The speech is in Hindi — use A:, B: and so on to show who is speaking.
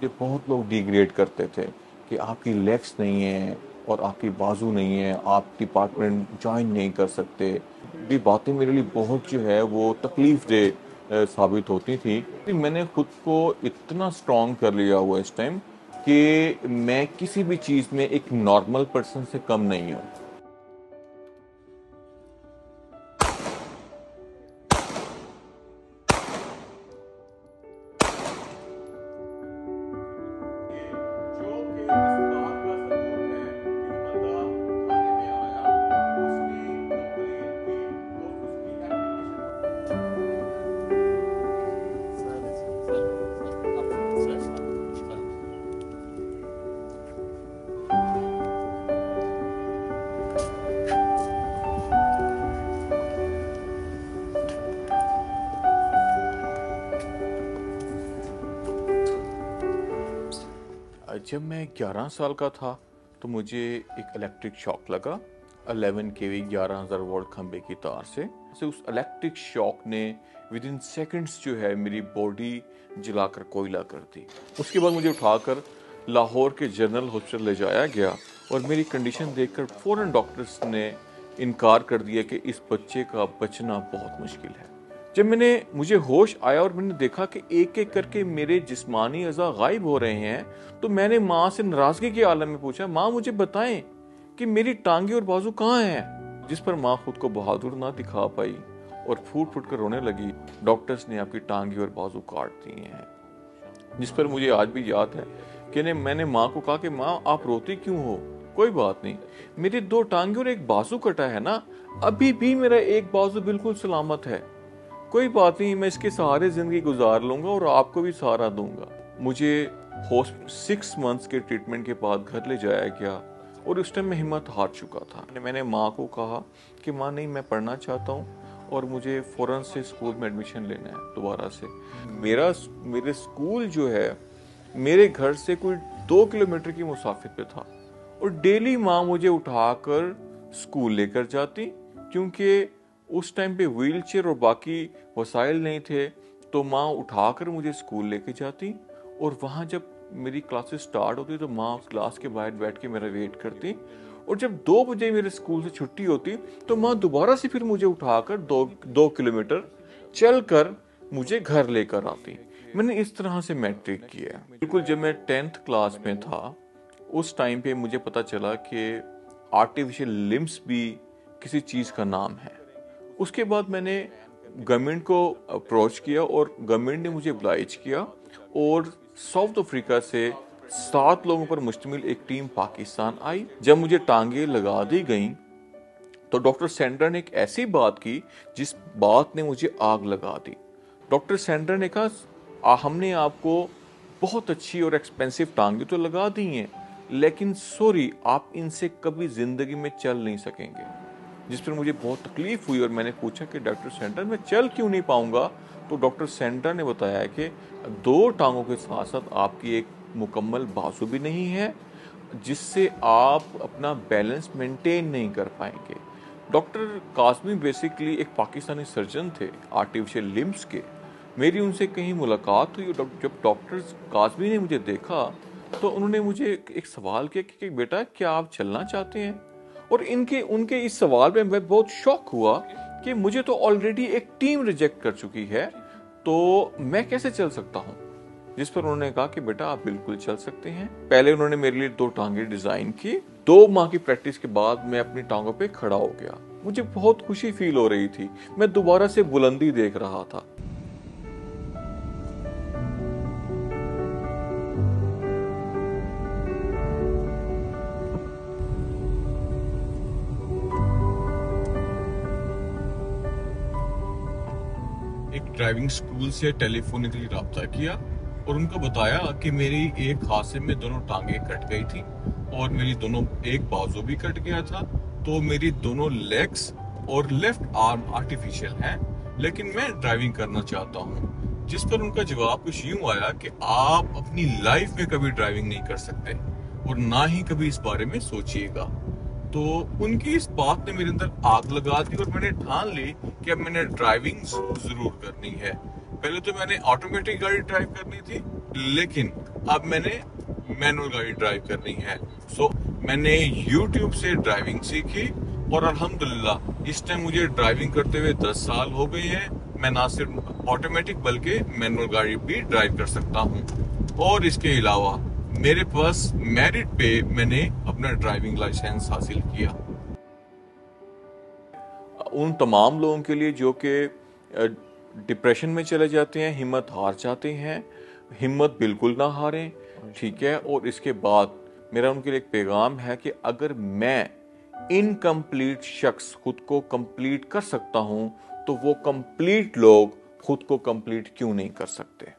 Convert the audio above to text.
A: मुझे बहुत लोग डिग्रेड करते थे कि आपकी लेग्स नहीं है और आपकी बाजू नहीं है, आप डिपार्टमेंट ज्वाइन नहीं कर सकते। ये बातें मेरे लिए बहुत जो है वो तकलीफ दे साबित होती थी। कि मैंने खुद को इतना स्ट्रांग कर लिया हुआ इस टाइम कि मैं किसी भी चीज़ में एक नॉर्मल पर्सन से कम नहीं हूँ। जब मैं 11 साल का था तो मुझे एक इलेक्ट्रिक शॉक लगा 11 केवी 11,000 वोल्ट खंबे की तार से उस इलेक्ट्रिक शॉक ने विद इन सेकेंड्स जो है मेरी बॉडी जलाकर कोयला कर दी। उसके बाद मुझे उठाकर लाहौर के जनरल हॉस्पिटल ले जाया गया और मेरी कंडीशन देखकर फौरन डॉक्टर्स ने इनकार कर दिया कि इस बच्चे का बचना बहुत मुश्किल है। जब मुझे होश आया और मैंने देखा कि एक एक करके मेरे जिस्मानी अज़ा गायब हो रहे हैं, तो मैंने माँ से नाराजगी के आलम में पूछा, माँ मुझे बताएं कि मेरी टांगे और बाजू कहाँ हैं? जिस पर माँ खुद को बहादुर ना दिखा पाई और फूट फूट कर रोने लगी। डॉक्टर्स ने आपकी टांगे और बाजू काट दिए हैं। जिस पर मुझे आज भी याद है कि मैंने माँ को कहा कि माँ आप रोती क्यों हो? कोई बात नहीं, मेरी 2 टांगे और एक बाजू कटा है ना, अभी भी मेरा एक बाजू बिल्कुल सलामत है। कोई बात नहीं, मैं इसके सहारे जिंदगी गुजार लूंगा और आपको भी सहारा दूंगा। मुझे 6 मंथ्स के ट्रीटमेंट के बाद घर ले जाया गया और उस टाइम मैं हिम्मत हार चुका था। मैंने माँ को कहा कि माँ नहीं, मैं पढ़ना चाहता हूँ और मुझे फौरन से स्कूल में एडमिशन लेना है दोबारा से। मेरे स्कूल जो है मेरे घर से कोई 2 किलोमीटर की मुसाफिर पे था और डेली माँ मुझे उठाकर स्कूल लेकर जाती, क्योंकि उस टाइम पे व्हीलचेयर और बाकी वसाइल नहीं थे। तो माँ उठाकर मुझे स्कूल लेके जाती और वहाँ जब मेरी क्लासेस स्टार्ट होती तो माँ उस क्लास के बाहर बैठ के मेरा वेट करती और जब 2 बजे मेरे स्कूल से छुट्टी होती तो माँ दोबारा से फिर मुझे उठाकर 2 किलोमीटर चलकर मुझे घर लेकर आती। मैंने इस तरह से मैट्रिक किया। बिल्कुल जब मैं 10th क्लास में था उस टाइम पे मुझे पता चला कि आर्टिफिशियल लिम्स भी किसी चीज़ का नाम है। उसके बाद मैंने गवर्नमेंट को अप्रोच किया और गवर्नमेंट ने मुझे oblige किया और साउथ अफ्रीका से 7 लोगों पर मुश्तमिल एक टीम पाकिस्तान आई। जब मुझे टांगे लगा दी गईं तो डॉक्टर सेंडर ने एक ऐसी बात की जिस बात ने मुझे आग लगा दी। डॉक्टर सेंडर ने कहा, हमने आपको बहुत अच्छी और एक्सपेंसिव टांगे तो लगा दी हैं, लेकिन सॉरी, आप इनसे कभी जिंदगी में चल नहीं सकेंगे। जिस पर मुझे बहुत तकलीफ हुई और मैंने पूछा कि डॉक्टर सेंटर मैं चल क्यों नहीं पाऊंगा? तो डॉक्टर सेंटर ने बताया कि 2 टांगों के साथ साथ आपकी एक मुकम्मल बाजू भी नहीं है, जिससे आप अपना बैलेंस मेंटेन नहीं कर पाएंगे। डॉक्टर काज़मी बेसिकली एक पाकिस्तानी सर्जन थे आर्टिफिशियल लिम्स के। मेरी उनसे कहीं मुलाकात हुई। जब डॉक्टर काज़मी ने मुझे देखा तो उन्होंने मुझे एक सवाल किया कि बेटा क्या आप चलना चाहते हैं? और उनके इस सवाल पे मैं बहुत शॉक हुआ कि मुझे तो ऑलरेडी एक टीम रिजेक्ट कर चुकी है, तो मैं कैसे चल सकता हूँ? जिस पर उन्होंने कहा कि बेटा आप बिल्कुल चल सकते हैं। पहले उन्होंने मेरे लिए 2 टांगे डिजाइन की। 2 माह की प्रैक्टिस के बाद मैं अपनी टांगों पे खड़ा हो गया। मुझे बहुत खुशी फील हो रही थी। मैं दोबारा से बुलंदी देख रहा था। एक ड्राइविंग स्कूल से टेलीफोनिकली राब्ता किया और उनको बताया कि मेरी एक हादसे में दोनों टांगे कट गई थी और मेरी एक बाजू भी कट गया था। तो मेरी दोनों लेग्स और लेफ्ट आर्म आर्टिफिशियल है, लेकिन मैं ड्राइविंग करना चाहता हूँ। जिस पर उनका जवाब कुछ यूं आया कि आप अपनी लाइफ में कभी ड्राइविंग नहीं कर सकते और ना ही कभी इस बारे में सोचिएगा। तो उनकी इस बात ने मेरे अंदर आग लगा दी और मैंने ठान ली कि अब मैंने ड्राइविंग जरूर करनी है। पहले तो मैंने ऑटोमेटिक गाड़ी ड्राइव करनी थी, लेकिन अब मैंने मैनुअल गाड़ी ड्राइव करनी है। सो मैंने YouTube से ड्राइविंग सीखी और अल्हम्दुलिल्लाह इस टाइम मुझे ड्राइविंग करते हुए 10 साल हो गए हैं। मैं ना सिर्फ ऑटोमेटिक बल्कि मैनुअल गाड़ी भी ड्राइव कर सकता हूँ। और इसके अलावा मेरे पास मेरिट पे मैंने अपना ड्राइविंग लाइसेंस हासिल किया। उन तमाम लोगों के लिए जो कि डिप्रेशन में चले जाते हैं, हिम्मत हार जाते हैं, हिम्मत बिल्कुल ना हारें, ठीक है। और इसके बाद मेरा उनके लिए एक पैगाम है कि अगर मैं इनकम्प्लीट शख्स खुद को कंप्लीट कर सकता हूं तो वो कंप्लीट लोग खुद को कंप्लीट क्यों नहीं कर सकते।